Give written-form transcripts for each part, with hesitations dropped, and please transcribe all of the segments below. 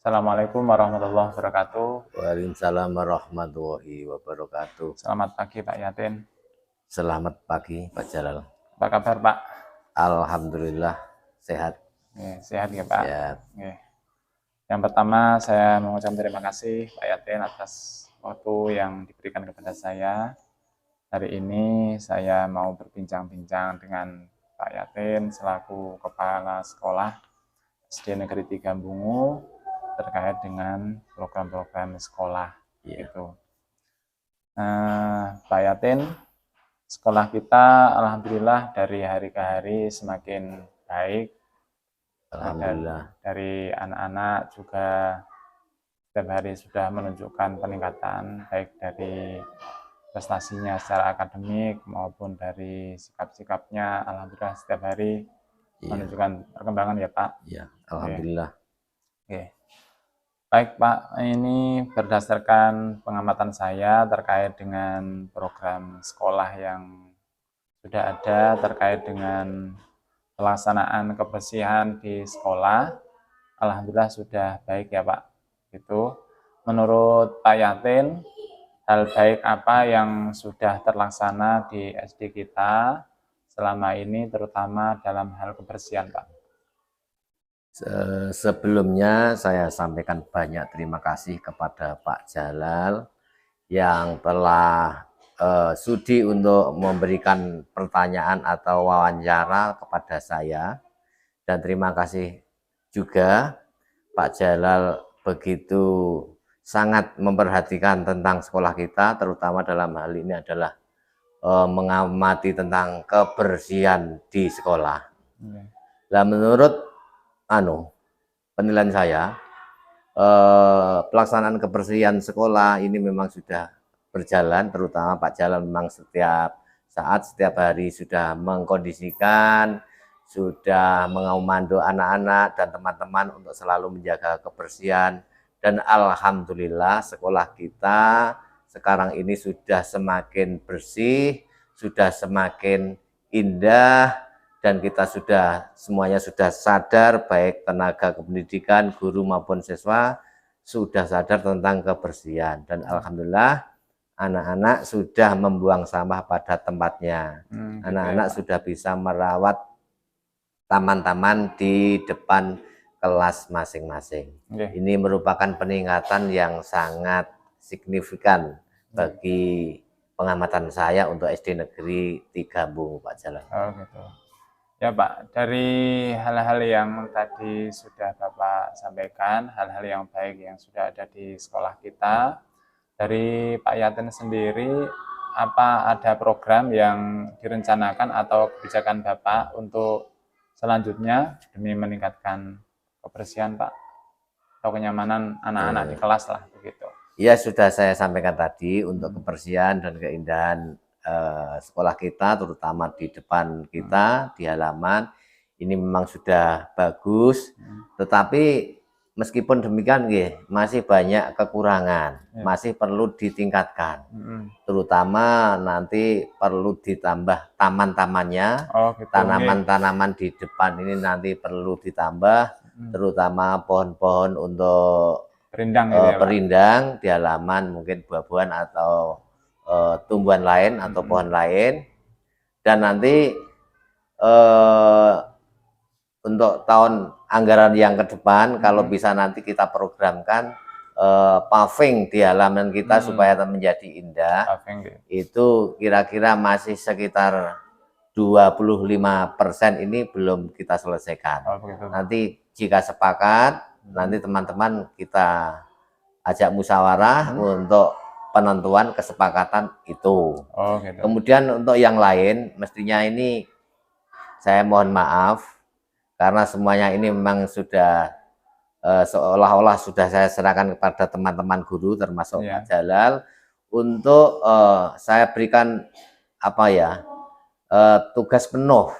Assalamualaikum warahmatullahi wabarakatuh. Waalaikumsalam warahmatullahi wabarakatuh. Selamat pagi Pak Yatin. Selamat pagi Pak Jalal. Apa kabar Pak? Alhamdulillah sehat. Sehat ya Pak? Sehat. Yang pertama saya mengucapkan terima kasih Pak Yatin atas waktu yang diberikan kepada saya. Hari ini saya mau berbincang-bincang dengan Pak Yatin selaku Kepala Sekolah SD Negeri 3 Bungu terkait dengan program-program sekolah. Gitu. Pak Yatin, sekolah kita alhamdulillah dari hari ke hari semakin baik. Alhamdulillah. Dari anak-anak juga setiap hari sudah menunjukkan peningkatan baik dari prestasinya secara akademik maupun dari sikap-sikapnya. Alhamdulillah setiap hari menunjukkan perkembangan ya Pak. Iya, alhamdulillah. Oke. Baik Pak, ini berdasarkan pengamatan saya terkait dengan program sekolah yang sudah ada terkait dengan pelaksanaan kebersihan di sekolah. Alhamdulillah sudah baik ya Pak. Itu menurut Pak Yatin, hal baik apa yang sudah terlaksana di SD kita selama ini terutama dalam hal kebersihan Pak? Sebelumnya saya sampaikan banyak terima kasih kepada Pak Jalal yang telah sudi untuk memberikan pertanyaan atau wawancara kepada saya, dan terima kasih juga Pak Jalal begitu sangat memperhatikan tentang sekolah kita, terutama dalam hal ini adalah mengamati tentang kebersihan di sekolah. Nah, menurut penilaian saya, pelaksanaan kebersihan sekolah ini memang sudah berjalan, terutama Pak Jalal memang setiap saat, setiap hari sudah mengkondisikan, sudah mengomando anak-anak dan teman-teman untuk selalu menjaga kebersihan. Dan alhamdulillah sekolah kita sekarang ini sudah semakin bersih, sudah semakin indah, dan kita semuanya sudah sadar, baik tenaga kependidikan, guru maupun siswa sudah sadar tentang kebersihan. Dan alhamdulillah anak-anak sudah membuang sampah pada tempatnya. Anak-anak sudah bisa merawat taman-taman di depan kelas masing-masing. Ini merupakan peningkatan yang sangat signifikan bagi pengamatan saya untuk SD Negeri 3 Bungu, Pak Jalal. Gitu. Ya Pak, dari hal-hal yang tadi sudah Bapak sampaikan, hal-hal yang baik yang sudah ada di sekolah kita, dari Pak Yatin sendiri, apa ada program yang direncanakan atau kebijakan Bapak untuk selanjutnya demi meningkatkan kebersihan Pak, atau kenyamanan anak-anak di kelas lah begitu? Ya, sudah saya sampaikan tadi untuk kebersihan dan keindahan sekolah kita, terutama di depan kita, di halaman, ini memang sudah bagus, tetapi meskipun demikian masih banyak kekurangan, masih perlu ditingkatkan, terutama nanti perlu ditambah taman-tamannya, tanaman-tanaman di depan ini nanti perlu ditambah, terutama pohon-pohon untuk perindang di halaman, mungkin buah-buahan atau tumbuhan lain atau pohon lain. Dan nanti untuk tahun anggaran yang ke depan, kalau bisa nanti kita programkan paving di halaman kita supaya menjadi indah. Itu kira-kira masih sekitar 25% ini belum kita selesaikan. Nanti jika sepakat, nanti teman-teman kita ajak musyawarah untuk penentuan kesepakatan itu. Gitu. Kemudian untuk yang lain, mestinya ini saya mohon maaf karena semuanya ini memang sudah seolah-olah sudah saya serahkan kepada teman-teman guru termasuk Pak Jalal untuk saya berikan tugas penuh,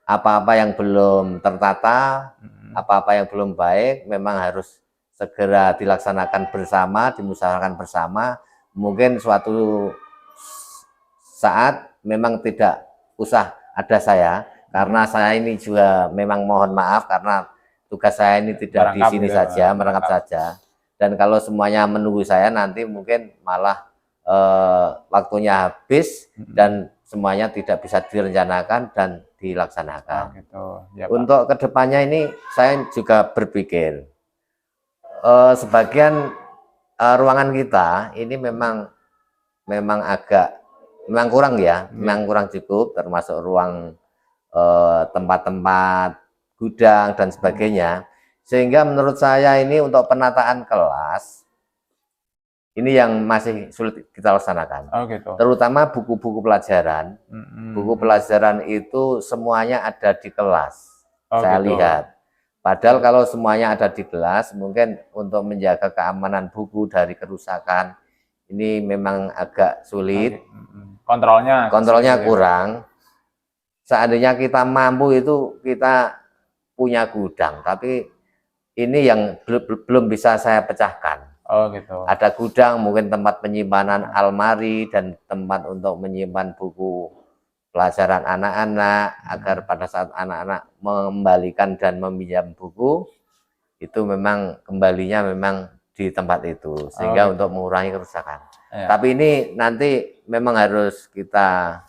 apa-apa yang belum tertata, apa-apa yang belum baik memang harus segera dilaksanakan bersama, dimusyawarahkan bersama. Mungkin suatu saat memang tidak usah ada saya, karena saya ini juga memang mohon maaf karena tugas saya ini tidak di Merangkap sini gitu, saja, merangkap saja. Dan kalau semuanya menunggu saya nanti mungkin malah waktunya habis dan semuanya tidak bisa direncanakan dan Oh dilaksanakan. gitu, ya Pak. Untuk kedepannya ini saya juga berpikir sebagian ruangan kita ini memang kurang ya, memang kurang cukup, termasuk ruang tempat-tempat gudang dan sebagainya. Sehingga menurut saya ini untuk penataan kelas ini yang masih sulit kita laksanakan. Oh gitu. Terutama buku-buku pelajaran. Buku pelajaran itu semuanya ada di kelas. Oh Saya gitu. lihat. Padahal kalau semuanya ada di kelas, mungkin untuk menjaga keamanan buku dari kerusakan ini memang agak sulit. Kontrolnya Kontrolnya sulit, ya, kurang. Seandainya kita mampu itu kita punya gudang, tapi ini yang belum bisa saya pecahkan. Oh gitu. Ada gudang, mungkin tempat penyimpanan almari dan tempat untuk menyimpan buku pelajaran anak-anak, agar pada saat anak-anak mengembalikan dan meminjam buku itu memang kembalinya memang di tempat itu, sehingga gitu. untuk mengurangi kerusakan. Ya. Tapi ini nanti memang harus kita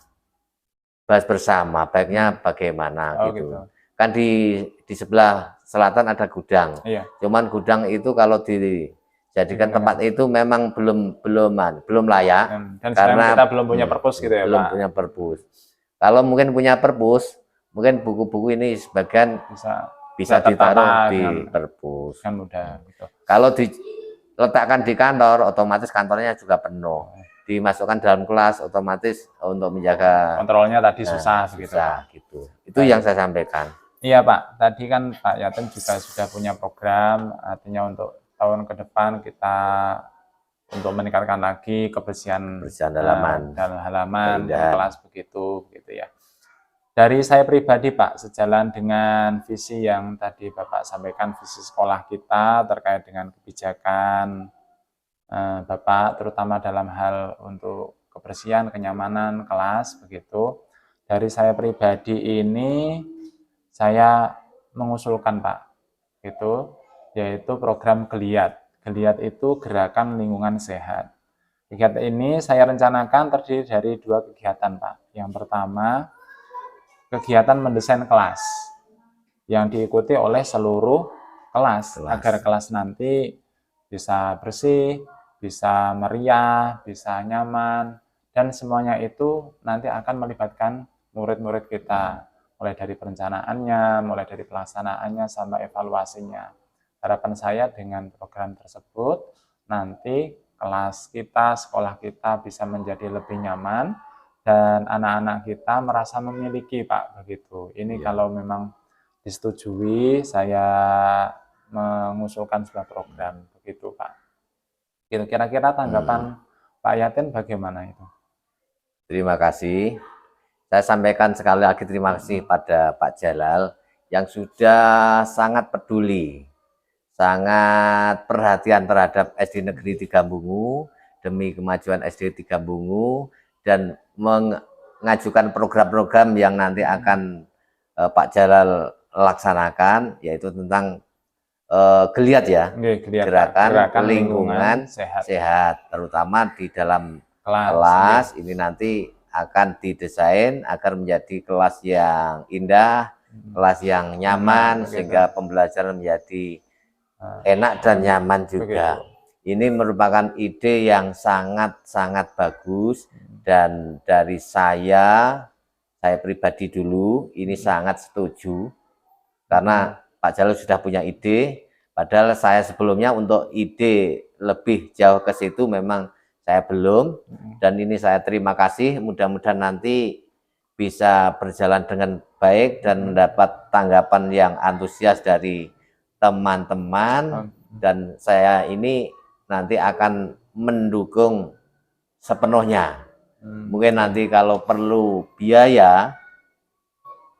bahas bersama, baiknya bagaimana gitu. Kan di sebelah selatan ada gudang. Iya. Cuman gudang itu kalau dijadikan tempat itu memang belum layak, dan karena kita belum punya perpus gitu ya belum Pak. punya perpus. Kalau mungkin punya perpus, mungkin buku-buku ini sebagian bisa ditaruh di perpus. Kan mudah gitu. Kalau diletakkan di kantor, otomatis kantornya juga penuh. Dimasukkan dalam kelas, otomatis untuk menjaga kontrolnya tadi susah begitu. Gitu. Itu yang saya sampaikan. Iya Pak, tadi kan Pak Yatin juga sudah punya program, artinya untuk tahun ke depan kita untuk meningkatkan lagi kebersihan halaman dan halaman kelas begitu ya. Dari saya pribadi Pak, sejalan dengan visi yang tadi Bapak sampaikan, visi sekolah kita terkait dengan kebijakan Bapak, terutama dalam hal untuk kebersihan, kenyamanan kelas begitu. Dari saya pribadi ini saya mengusulkan Pak, gitu, yaitu program Geliat. Geliat itu Gerakan Lingkungan Sehat. Kegiatan ini saya rencanakan terdiri dari 2 kegiatan Pak. Yang pertama, kegiatan mendesain kelas yang diikuti oleh seluruh kelas. Agar kelas nanti bisa bersih, bisa meriah, bisa nyaman, dan semuanya itu nanti akan melibatkan murid-murid kita, mulai dari perencanaannya, mulai dari pelaksanaannya, sampai evaluasinya. Harapan saya dengan program tersebut, nanti kelas kita, sekolah kita bisa menjadi lebih nyaman, dan anak-anak kita merasa memiliki Pak, begitu. Ini kalau memang disetujui, saya mengusulkan sebuah program, begitu Pak. Kira-kira tanggapan Pak Yatin bagaimana itu? Terima kasih. Saya sampaikan sekali lagi terima kasih pada Pak Jalal yang sudah sangat peduli, sangat perhatian terhadap SD Negeri Tigambungu demi kemajuan SD Tigambungu, dan mengajukan program-program yang nanti akan Pak Jalal laksanakan, yaitu tentang Geliat ya, Gerakan Lingkungan Sehat, terutama di dalam kelas ini nanti akan didesain agar menjadi kelas yang indah, kelas yang nyaman, sehingga pembelajaran menjadi enak dan nyaman juga. Ini merupakan ide yang sangat-sangat bagus, dan dari saya pribadi dulu ini sangat setuju, karena Pak Jalal sudah punya ide, padahal saya sebelumnya untuk ide lebih jauh ke situ memang saya belum, dan ini saya terima kasih, mudah-mudahan nanti bisa berjalan dengan baik dan mendapat tanggapan yang antusias dari teman-teman, dan saya ini nanti akan mendukung sepenuhnya. Mungkin nanti kalau perlu biaya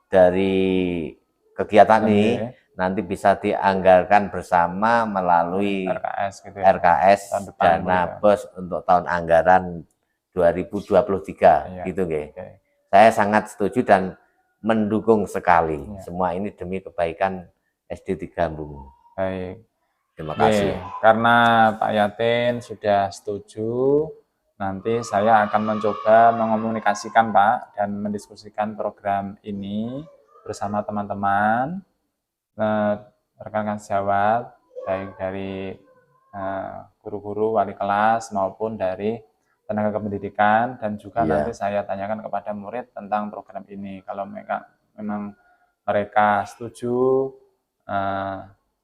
dari kegiatan ini nanti bisa dianggarkan bersama melalui RKS dana BOS untuk tahun anggaran 2023 gitu nggih. Saya sangat setuju dan mendukung sekali. Semua ini demi kebaikan SD 3 Bungu. Baik. Terima Oke, kasih. karena Pak Yatin sudah setuju, nanti saya akan mencoba mengomunikasikan Pak dan mendiskusikan program ini bersama teman-teman, rekan-rekan sejawat, baik dari guru-guru, wali kelas maupun dari tenaga kependidikan, dan juga nanti saya tanyakan kepada murid tentang program ini. Kalau memang mereka setuju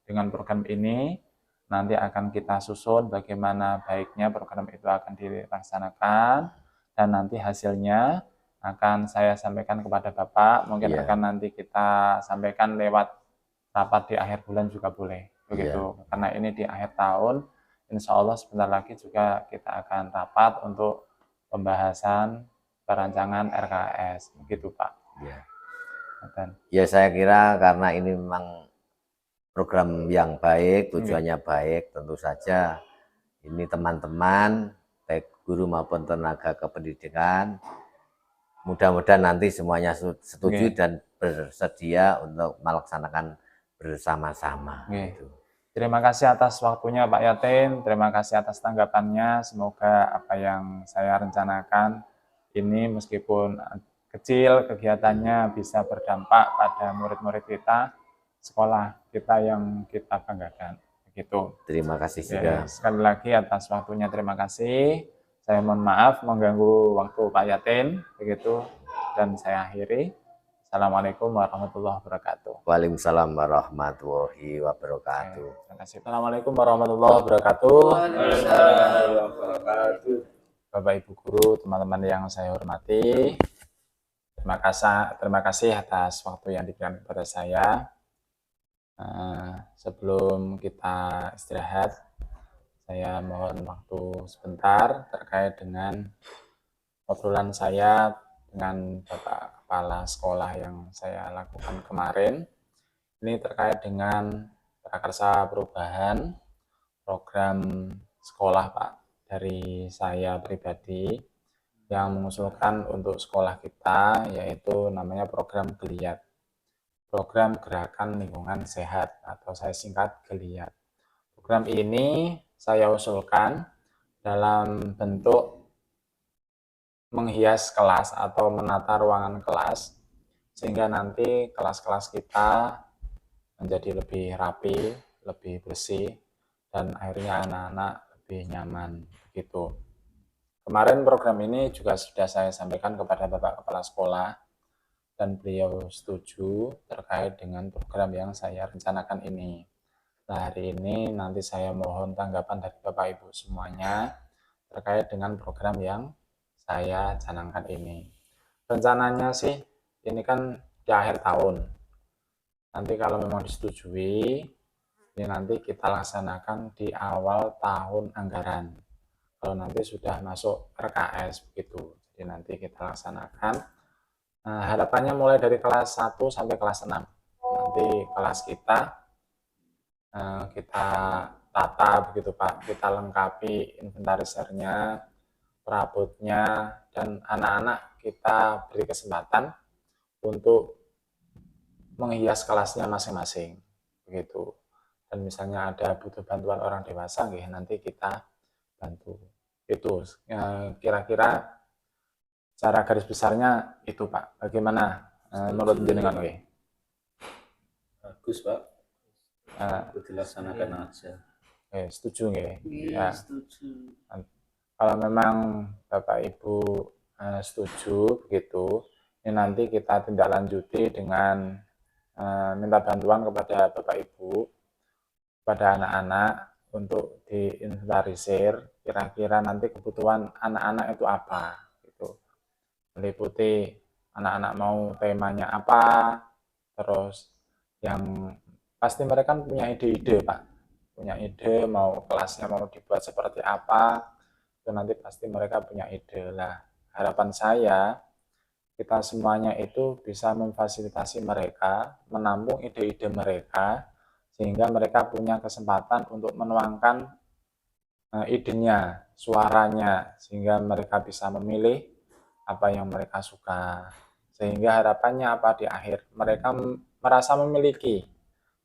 dengan program ini, nanti akan kita susun bagaimana baiknya program itu akan dilaksanakan, dan nanti hasilnya akan saya sampaikan kepada Bapak. Mungkin akan nanti kita sampaikan lewat rapat di akhir bulan juga boleh, begitu. Karena ini di akhir tahun, insya Allah sebentar lagi juga kita akan rapat untuk pembahasan perancangan RKS, begitu Pak. Ya, saya kira karena ini memang program yang baik, tujuannya baik, tentu saja ini teman-teman, baik guru maupun tenaga kependidikan, mudah-mudahan nanti semuanya setuju dan bersedia untuk melaksanakan bersama-sama. Terima kasih atas waktunya Pak Yatin, terima kasih atas tanggapannya. Semoga apa yang saya rencanakan ini meskipun kecil kegiatannya bisa berdampak pada murid-murid kita, sekolah kita yang kita banggakan. Begitu. Terima kasih juga. Sekali lagi atas waktunya terima kasih. Saya mohon maaf mengganggu waktu Pak Yatin, begitu, dan saya akhiri. Assalamualaikum warahmatullahi wabarakatuh. Waalaikumsalam warahmatullahi wabarakatuh. Terima kasih. Assalamualaikum warahmatullahi wabarakatuh. Bapak Ibu guru, teman-teman yang saya hormati, terima kasih atas waktu yang diberikan kepada saya. Sebelum kita istirahat, saya mohon waktu sebentar terkait dengan obrolan saya dengan Bapak Kepala Sekolah yang saya lakukan kemarin. Ini terkait dengan prakarsa perubahan program sekolah Pak, dari saya pribadi yang mengusulkan untuk sekolah kita, yaitu namanya program Geliat, program Gerakan Lingkungan Sehat, atau saya singkat Geliat. Program ini saya usulkan dalam bentuk menghias kelas atau menata ruangan kelas, sehingga nanti kelas-kelas kita menjadi lebih rapi, lebih bersih, dan akhirnya anak-anak lebih nyaman. Begitu. Kemarin program ini juga sudah saya sampaikan kepada Bapak Kepala Sekolah, dan beliau setuju terkait dengan program yang saya rencanakan ini. Nah, hari ini nanti saya mohon tanggapan dari Bapak Ibu semuanya terkait dengan program yang saya canangkan ini. Rencananya sih ini kan di akhir tahun. Nanti kalau memang disetujui, ini nanti kita laksanakan di awal tahun anggaran. Kalau nanti sudah masuk RKS begitu. Jadi nanti kita laksanakan. Nah, harapannya mulai dari kelas 1 sampai kelas 6. Nanti kelas kita tata begitu Pak. Kita lengkapi inventarisirnya, perabotnya, dan anak-anak kita beri kesempatan untuk menghias kelasnya masing-masing. Begitu. Dan misalnya ada butuh bantuan orang dewasa, nanti kita bantu. Itu kira-kira cara garis besarnya itu Pak. Bagaimana menurut jenengan? Bagus Pak. Dilaksanakan aja. Setuju nggih? Ya. Setuju. Kalau memang Bapak Ibu setuju begitu, ini nanti kita tindak lanjuti dengan minta bantuan kepada Bapak Ibu, pada anak-anak untuk diinventarisir kira-kira nanti kebutuhan anak-anak itu apa. Meliputi anak-anak mau temanya apa, terus yang pasti mereka punya ide-ide Pak, punya ide mau kelasnya mau dibuat seperti apa, itu nanti pasti mereka punya ide lah. Harapan saya kita semuanya itu bisa memfasilitasi mereka, menampung ide-ide mereka, sehingga mereka punya kesempatan untuk menuangkan idenya, suaranya, sehingga mereka bisa memilih apa yang mereka suka, sehingga harapannya apa di akhir mereka merasa memiliki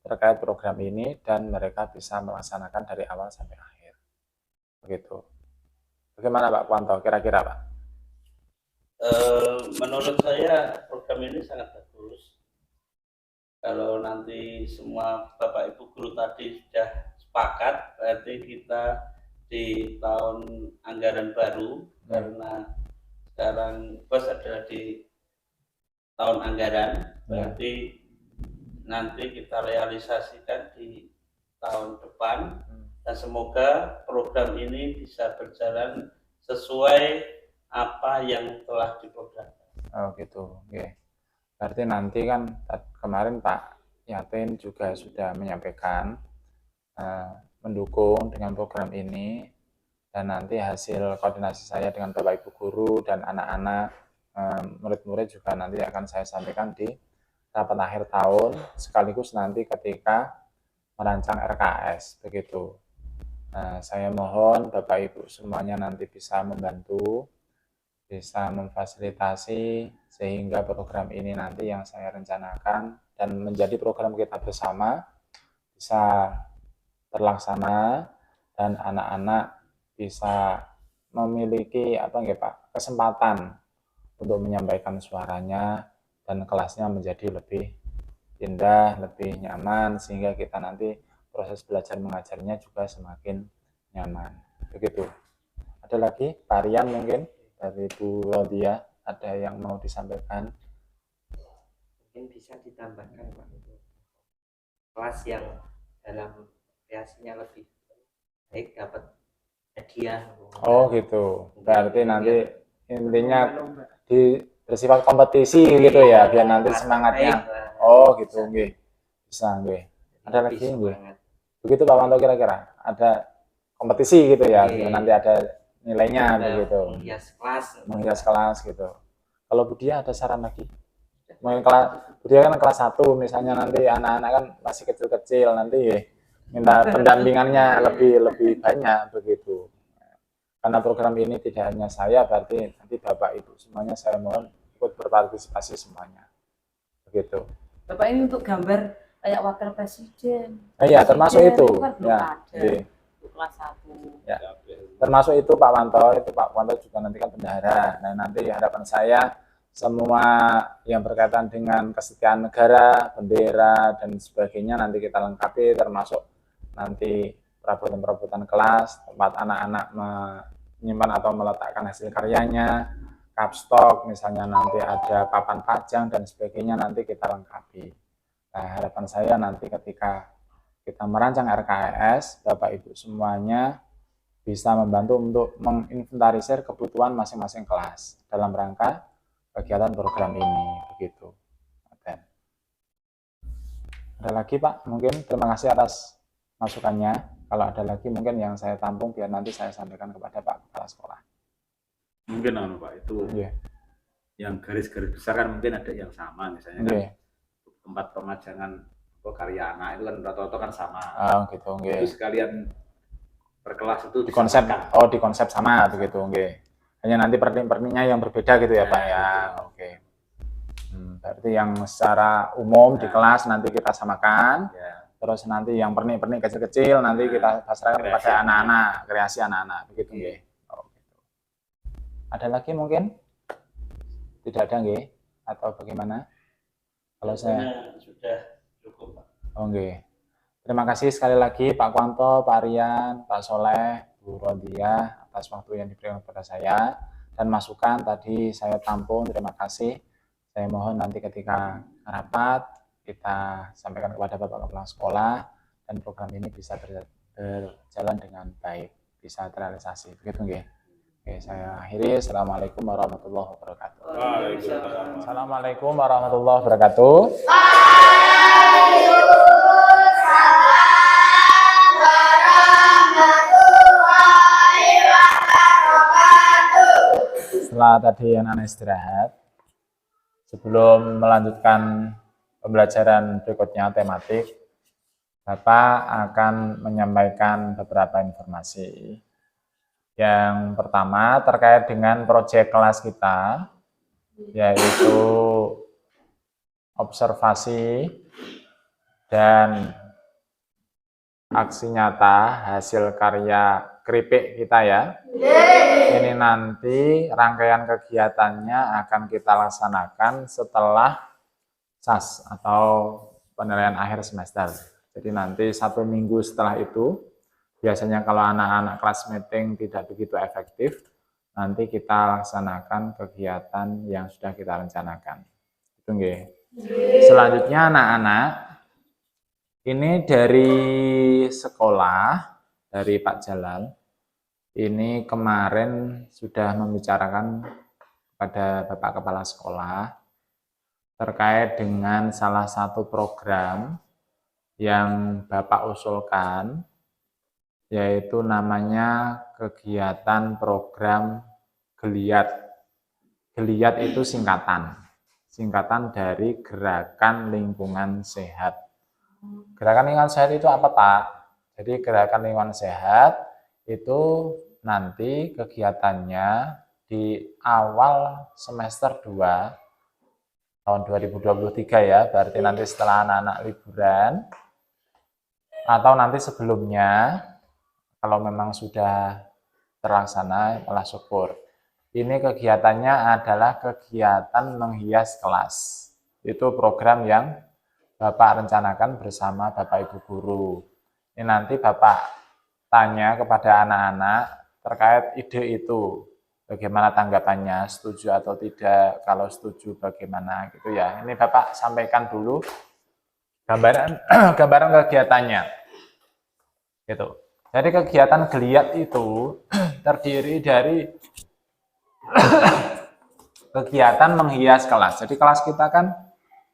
terkait program ini dan mereka bisa melaksanakan dari awal sampai akhir. Begitu. Bagaimana Pak Kuanto kira-kira Pak? Menurut saya program ini sangat bagus. Kalau nanti semua Bapak Ibu guru tadi sudah sepakat, berarti kita di tahun anggaran baru, karena sekarang bos adalah di tahun anggaran, berarti nanti kita realisasikan di tahun depan, dan semoga program ini bisa berjalan sesuai apa yang telah diprogramkan. Oh gitu, oke. Berarti nanti kan kemarin Pak Yatin juga sudah menyampaikan mendukung dengan program ini, dan nanti hasil koordinasi saya dengan Bapak Ibu guru dan anak-anak murid-murid juga nanti akan saya sampaikan di rapat akhir tahun, sekaligus nanti ketika merancang RKS begitu. Saya mohon Bapak Ibu semuanya nanti bisa membantu, bisa memfasilitasi sehingga program ini nanti yang saya rencanakan dan menjadi program kita bersama bisa terlaksana dan anak-anak bisa memiliki kesempatan untuk menyampaikan suaranya dan kelasnya menjadi lebih indah, lebih nyaman, sehingga kita nanti proses belajar mengajarnya juga semakin nyaman. Begitu. Ada lagi Pak Rian mungkin dari Bu Rodia, ada yang mau disampaikan? Mungkin bisa ditambahkan Pak, kelas yang dalam kreasinya lebih baik dapat hadiah. Oh gitu. Berarti nanti intinya bersifat kompetisi gitu ya, biar nanti semangatnya. Oh gitu, nggih. Bisa, nggih. Ada lagi nggih. Begitu Pak Wanto kira-kira? Ada kompetisi gitu ya, biar nanti ada nilainya begitu. Menghias kelas gitu. Kalau Budia ada saran lagi? Mungkin Budia kan kelas 1 misalnya, nanti anak-anak kan masih kecil-kecil, nanti minta pendampingannya lebih banyak begitu. Karena program ini tidak hanya saya, berarti nanti Bapak Ibu semuanya saya mohon ikut berpartisipasi semuanya. Begitu. Bapak ini untuk gambar kayak wakil presiden. Iya, termasuk itu. Kan Ya, kelas 1. Ya. Termasuk itu Pak Wanto, Pak Wanto juga nanti kan bendahara. Nah, nanti harapan saya semua yang berkaitan dengan kesetiaan negara, bendera dan sebagainya nanti kita lengkapi, termasuk nanti perabotan-perabotan kelas, tempat anak-anak menyimpan atau meletakkan hasil karyanya, kapstok misalnya, nanti ada papan pajang dan sebagainya, nanti kita lengkapi. Nah, harapan saya nanti ketika kita merancang RKS, Bapak Ibu semuanya bisa membantu untuk menginventarisir kebutuhan masing-masing kelas dalam rangka kegiatan program ini, begitu. Ada lagi Pak? Mungkin terima kasih atas masukannya. Kalau ada lagi mungkin yang saya tampung biar nanti saya sampaikan kepada Pak Kepala Sekolah. Mungkin Pak itu yang garis-garis besar kan mungkin ada yang sama, misalnya kan tempat pemajangan karya anak itu kan rata-rata kan sama. Oh gitu, itu sekalian per kelas itu di konsep di konsep sama begitu, hanya nanti pernik-perniknya yang berbeda gitu ya Pak ya. Oke. Berarti yang secara umum di kelas nanti kita samakan. Terus nanti yang pernik-pernik kecil-kecil nanti kita pasrahkan kepada anak-anak, kreasi anak-anak, begitu nggih. Oh, gitu. Ada lagi mungkin? Tidak ada nggih? Atau bagaimana? Kalau saya sudah cukup Pak. Oh nggih. Terima kasih sekali lagi Pak Kuanto, Pak Rian, Pak Soleh, Bu Rodia atas waktu yang diberikan kepada saya dan masukan tadi saya tampung. Terima kasih. Saya mohon nanti ketika rapat kita sampaikan kepada Bapak Kepala Sekolah dan program ini bisa berjalan dengan baik, bisa terrealisasi. Begitu nggih. Oke, saya akhiri. Assalamualaikum warahmatullahi wabarakatuh. Assalamualaikum warahmatullahi wabarakatuh. Setelah tadi anak-anak istirahat, sebelum melanjutkan pembelajaran berikutnya tematik, Bapak akan menyampaikan beberapa informasi. Yang pertama terkait dengan proyek kelas kita, yaitu observasi Dan aksi nyata hasil karya keripik kita ya. Ini nanti rangkaian kegiatannya akan kita laksanakan setelah SAS atau penilaian akhir semester. Jadi nanti 1 minggu setelah itu, biasanya kalau anak-anak kelas meeting tidak begitu efektif, nanti kita laksanakan kegiatan yang sudah kita rencanakan. Itu nggih. Selanjutnya anak-anak, ini dari sekolah, dari Pak Jalal, ini kemarin sudah membicarakan kepada Bapak Kepala Sekolah terkait dengan salah satu program yang Bapak usulkan, yaitu namanya kegiatan program Geliat. Geliat itu singkatan dari Gerakan Lingkungan Sehat. Gerakan Lingkungan Sehat itu apa, Pak? Jadi Gerakan Lingkungan Sehat itu nanti kegiatannya di awal semester 2 tahun 2023 ya, berarti nanti setelah anak-anak liburan atau nanti sebelumnya kalau memang sudah terlaksana, malah syukur. Ini kegiatannya adalah kegiatan menghias kelas. Itu program yang Bapak rencanakan bersama Bapak Ibu Guru. Ini nanti Bapak tanya kepada anak-anak terkait ide itu. Bagaimana tanggapannya, setuju atau tidak, kalau setuju bagaimana gitu ya. Ini Bapak sampaikan dulu gambaran kegiatannya. Gitu. Jadi kegiatan Geliat itu terdiri dari kegiatan menghias kelas. Jadi kelas kita kan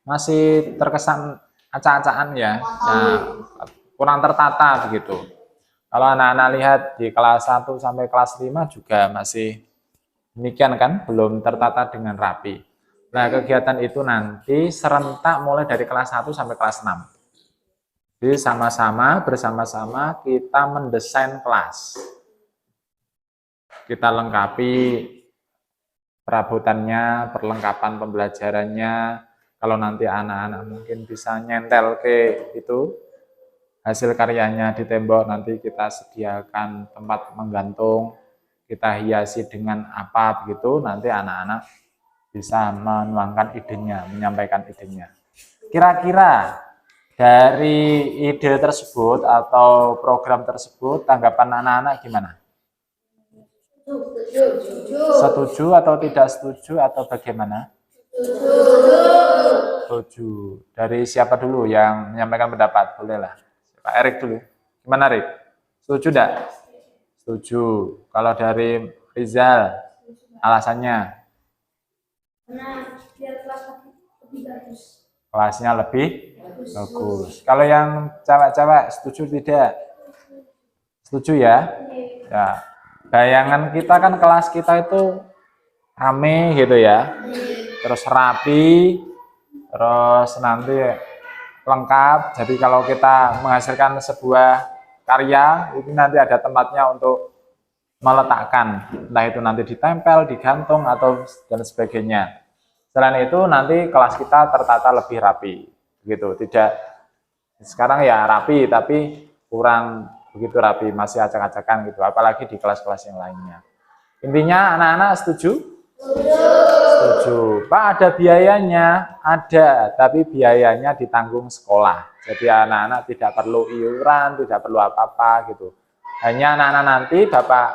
masih terkesan acak-acakan ya. Nah, kurang tertata begitu. Kalau anak-anak lihat di kelas 1 sampai kelas 5 juga masih demikian kan, belum tertata dengan rapi. Nah, kegiatan itu nanti serentak mulai dari kelas 1 sampai kelas 6. Jadi bersama-sama kita mendesain kelas. Kita lengkapi perabotannya, perlengkapan pembelajarannya. Kalau nanti anak-anak mungkin bisa nyentel ke itu, hasil karyanya di tembok, nanti kita sediakan tempat menggantung, kita hiasi dengan apa begitu, nanti anak-anak bisa menuangkan idenya, menyampaikan idenya. Kira-kira dari ide tersebut atau program tersebut, tanggapan anak-anak gimana? Setuju atau tidak setuju atau bagaimana? Setuju. Dari siapa dulu yang menyampaikan pendapat? Bolehlah. Pak Erik dulu. Gimana, Erik? Setuju enggak? Setuju. Kalau dari Rizal, alasannya? Karena biar kelas lebih bagus. Kelasnya lebih bagus. Kalau yang cewek-cewek, setuju tidak? Setuju ya? Ya. Bayangan kita kan kelas kita itu rame gitu ya. Terus rapi, terus nanti lengkap. Jadi kalau kita menghasilkan sebuah karya, itu nanti ada tempatnya untuk meletakkan. Entah itu nanti ditempel, digantung, atau dan sebagainya. Selain itu nanti kelas kita tertata lebih rapi. Begitu. Tidak sekarang ya rapi, tapi kurang begitu rapi, masih acak-acakan gitu. Apalagi di kelas-kelas yang lainnya. Intinya anak-anak setuju? Setuju. Pak, ada biayanya? Ada, tapi biayanya ditanggung sekolah. Jadi anak-anak tidak perlu iuran, tidak perlu apa-apa gitu. Hanya anak-anak nanti Bapak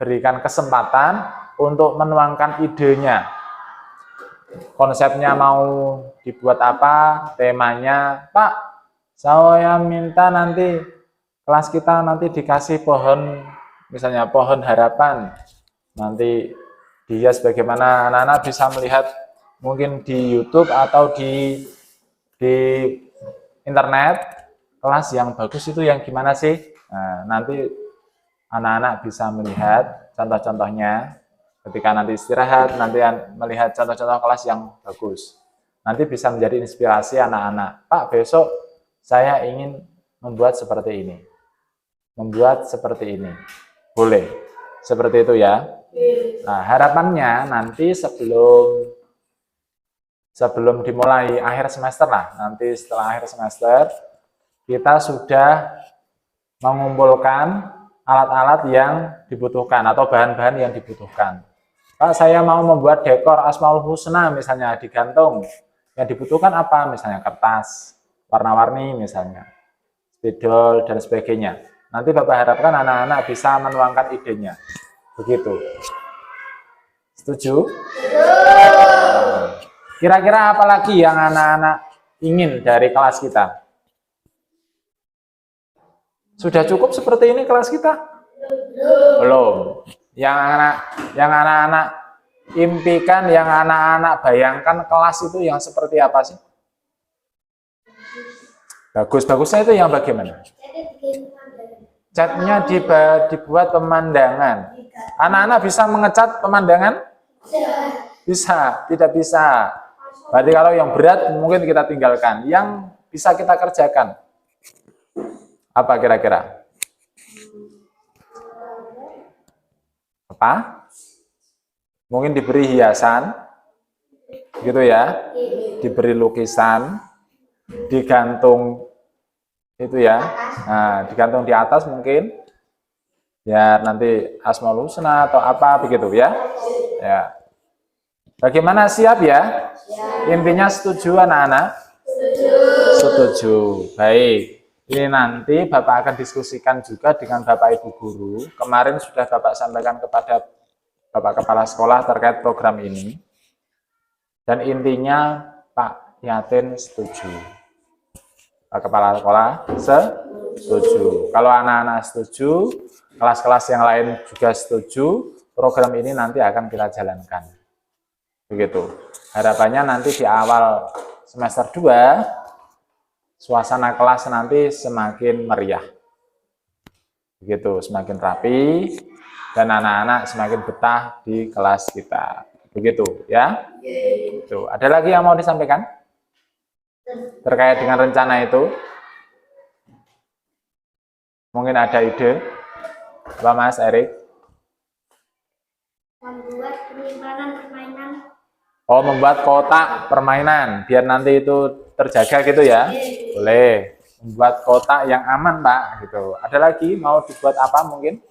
berikan kesempatan untuk menuangkan idenya. Konsepnya mau dibuat apa, temanya. Pak, saya minta nanti kelas kita nanti dikasih pohon, misalnya pohon harapan. Nanti dia sebagaimana anak-anak bisa melihat mungkin di YouTube atau di internet, kelas yang bagus itu yang gimana sih? Nah, nanti anak-anak bisa melihat contoh-contohnya ketika nanti istirahat, nanti melihat contoh-contoh kelas yang bagus. Nanti bisa menjadi inspirasi anak-anak. Pak, besok saya ingin membuat seperti ini. Membuat seperti ini. Boleh. Seperti itu ya. Nah, harapannya nanti sebelum sebelum dimulai akhir semester lah, nanti setelah akhir semester kita sudah mengumpulkan alat-alat yang dibutuhkan atau bahan-bahan yang dibutuhkan. Pak, saya mau membuat dekor Asmaul Husna misalnya digantung. Yang dibutuhkan apa? Misalnya kertas, warna-warni misalnya, spidol dan sebagainya. Nanti Bapak harapkan anak-anak bisa menuangkan idenya. Begitu. Setuju? Kira-kira apa lagi yang anak-anak ingin dari kelas kita? Sudah cukup seperti ini kelas kita? Belum. Yang anak-anak impikan, yang anak-anak bayangkan kelas itu yang seperti apa sih? Bagus-bagusnya itu yang bagaimana? Catnya dibuat pemandangan. Anak-anak bisa mengecat pemandangan? Bisa, tidak bisa. Berarti kalau yang berat mungkin kita tinggalkan. Yang bisa kita kerjakan. Apa kira-kira? Apa? Mungkin diberi hiasan. Gitu ya. Diberi lukisan. Digantung itu ya, nah digantung di atas mungkin ya, nanti Asmaul Husna atau apa begitu ya. Ya, bagaimana, siap ya? Intinya setuju anak-anak? Setuju. Baik, ini nanti Bapak akan diskusikan juga dengan Bapak Ibu guru. Kemarin sudah Bapak sampaikan kepada Bapak Kepala Sekolah terkait program ini, dan intinya Pak Yatin setuju. Kepala sekolah setuju. Kalau anak-anak setuju, kelas-kelas yang lain juga setuju, program ini nanti akan kita jalankan. Begitu. Harapannya nanti di awal semester 2, suasana kelas nanti semakin meriah. Begitu, semakin rapi, dan anak-anak semakin betah di kelas kita. Begitu ya. Itu. Ada lagi yang mau disampaikan terkait dengan rencana itu? Mungkin ada ide, Pak Mas Erik? Membuat penyimpanan permainan. Oh, membuat kotak permainan, biar nanti itu terjaga gitu ya? Boleh. Membuat kotak yang aman, Pak. Gitu. Ada lagi, mau dibuat apa mungkin?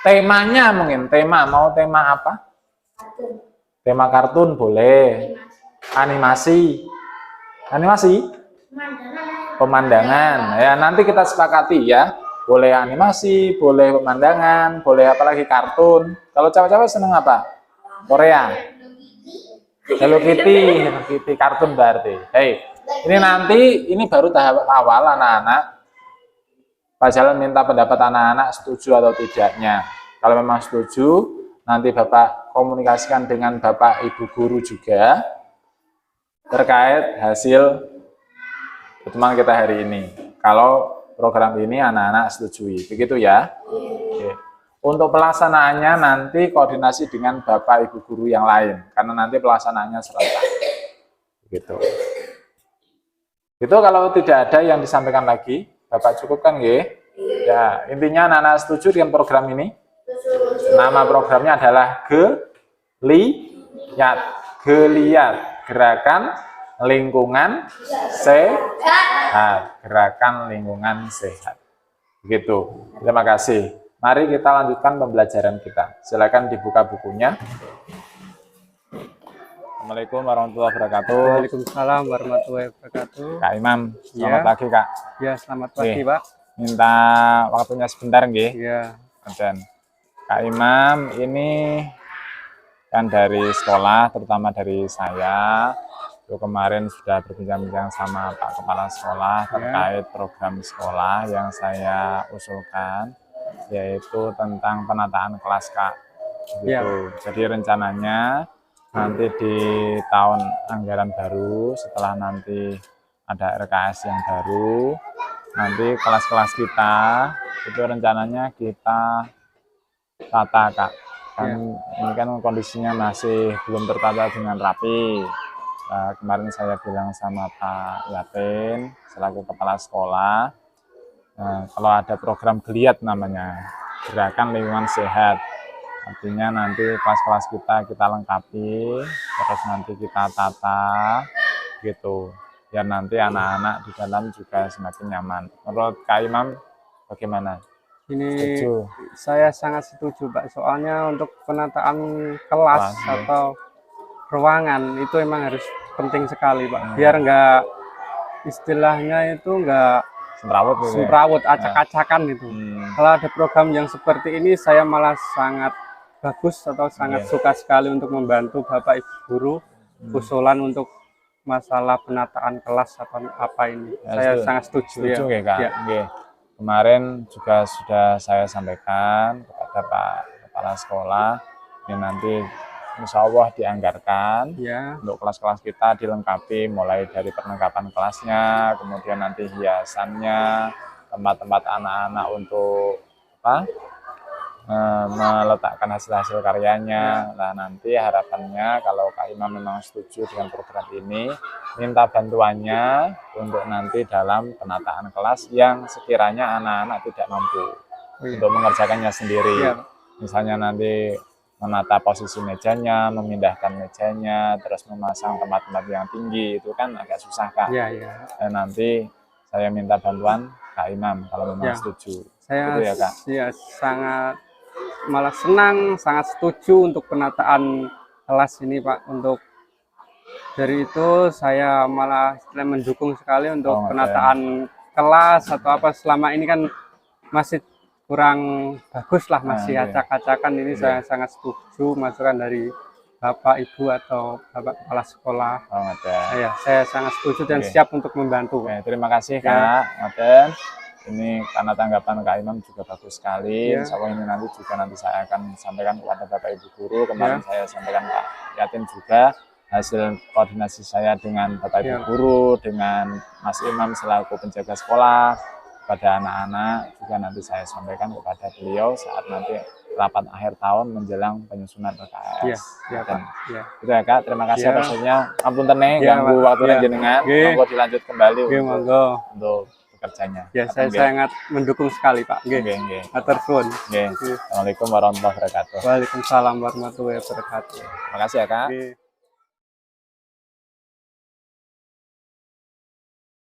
Temanya mungkin, mau tema apa? Kartun. Tema kartun, boleh. Animasi. Pemandangan. Ya, nanti kita sepakati ya. Boleh animasi, boleh pemandangan, boleh apalagi kartun. Kalau cewek-cewek seneng apa? Korea. Hello Kitty kartun berarti. Hey, ini nanti ini baru tahap awal anak-anak. Pak Jalan minta pendapat anak-anak setuju atau tidaknya. Kalau memang setuju, nanti Bapak komunikasikan dengan Bapak Ibu guru juga terkait hasil pertemuan kita hari ini. Kalau program ini anak-anak setujui, begitu ya. Oke. Untuk pelaksanaannya nanti koordinasi dengan Bapak Ibu guru yang lain, karena nanti pelaksanaannya serentak. Begitu. Itu kalau tidak ada yang disampaikan lagi, Bapak cukupkan nggih? Ya, intinya anak-anak setuju dengan program ini. Nama programnya adalah Geliat, gerakan lingkungan sehat. Gerakan lingkungan sehat. Begitu. Terima kasih. Mari kita lanjutkan pembelajaran kita. Silakan dibuka bukunya. Assalamualaikum warahmatullahi wabarakatuh. Waalaikumsalam warahmatullahi wabarakatuh. Kak Imam, selamat Ya. pagi Kak. Ya, selamat pagi, Oke. Pak. Minta waktunya sebentar nggih. Ya, Dan Kak Imam ini kan dari sekolah, terutama dari saya, itu kemarin sudah berbincang-bincang sama Pak Kepala Sekolah terkait program sekolah yang saya usulkan, yaitu tentang penataan kelas Kak. Gitu. Jadi rencananya nanti di tahun anggaran baru, setelah nanti ada RKS yang baru, nanti kelas-kelas kita itu rencananya kita tata Kak. Kan ini kan kondisinya masih belum tertata dengan rapi. Nah, kemarin saya bilang sama Pak Yatin selaku kepala sekolah, nah, kalau ada program Geliat namanya, gerakan lingkungan sehat. Artinya nanti kelas-kelas kita lengkapi, terus nanti kita tata gitu. Biar nanti anak-anak di dalam juga semakin nyaman. Menurut Kak Imam bagaimana? Ini Setuju? saya sangat setuju Pak, soalnya untuk penataan kelas Kelas, ya. atau ruangan itu emang harus penting sekali Pak, biar nggak istilahnya itu nggak Semrawut gitu ya? semrawut, acak-acakan gitu. Kalau ada program yang seperti ini, saya malah sangat bagus atau sangat Iya. suka sekali untuk membantu Bapak Ibu guru usulan untuk masalah penataan kelas atau apa ini. Ya, Saya setuju. sangat setuju ya. Setuju nggih, Kak? Ya. Nggih. Kemarin juga sudah saya sampaikan kepada Pak Kepala Sekolah, ini nanti insya Allah dianggarkan Ya. untuk kelas-kelas kita dilengkapi mulai dari perlengkapan kelasnya, kemudian nanti hiasannya, tempat-tempat anak-anak untuk apa? Meletakkan hasil-hasil karyanya. Nah, nanti harapannya kalau Kak Imam memang setuju dengan program ini, minta bantuannya untuk nanti dalam penataan kelas yang sekiranya anak-anak tidak mampu untuk mengerjakannya sendiri. Iya. Misalnya nanti menata posisi mejanya, memindahkan mejanya, terus memasang tempat-tempat yang tinggi, itu kan agak susah, Kak. Iya, iya. Dan nanti saya minta bantuan Kak Imam kalau memang Ya. setuju. Saya Gitu ya, Kak? ya, malah senang, sangat setuju untuk penataan kelas ini Pak. Untuk dari itu saya malah mendukung sekali untuk Oh, penataan kelas atau apa selama ini kan masih kurang bagus lah, masih Oke. acak-acakan. Ini saya sangat setuju masukan dari Bapak Ibu atau Bapak Kepala Sekolah. Oh, ada. Ya, saya sangat setuju dan Oke. siap untuk membantu. Oke, terima kasih Ya. Kak Ngoten. Ini karena tanggapan Kak Imam juga bagus sekali. Ya. Insya Allah ini nanti saya akan sampaikan kepada Bapak Ibu guru. Kemarin saya sampaikan Pak Yatin juga hasil koordinasi saya dengan Bapak Ibu Ya. guru, dengan Mas Imam selaku penjaga sekolah, kepada anak-anak juga nanti saya sampaikan kepada beliau saat nanti rapat akhir tahun menjelang penyusunan RKS. Iya, iya Pak. Dan Ya. itu ya Kak, terima kasih Ya. atas waktunya. Ampun tenang, Ya, ganggu Pak. waktu Ya. jenengan. Oke. Monggo dilanjut kembali Oke, untuk, monggo. bekerjanya. Ya, saya sangat mendukung sekali Pak. Oke. Oke, oke. Atur suwun. Oke. Assalamualaikum warahmatullahi wabarakatuh. Waalaikumsalam warahmatullahi wabarakatuh. Terima kasih ya Kak. Oke.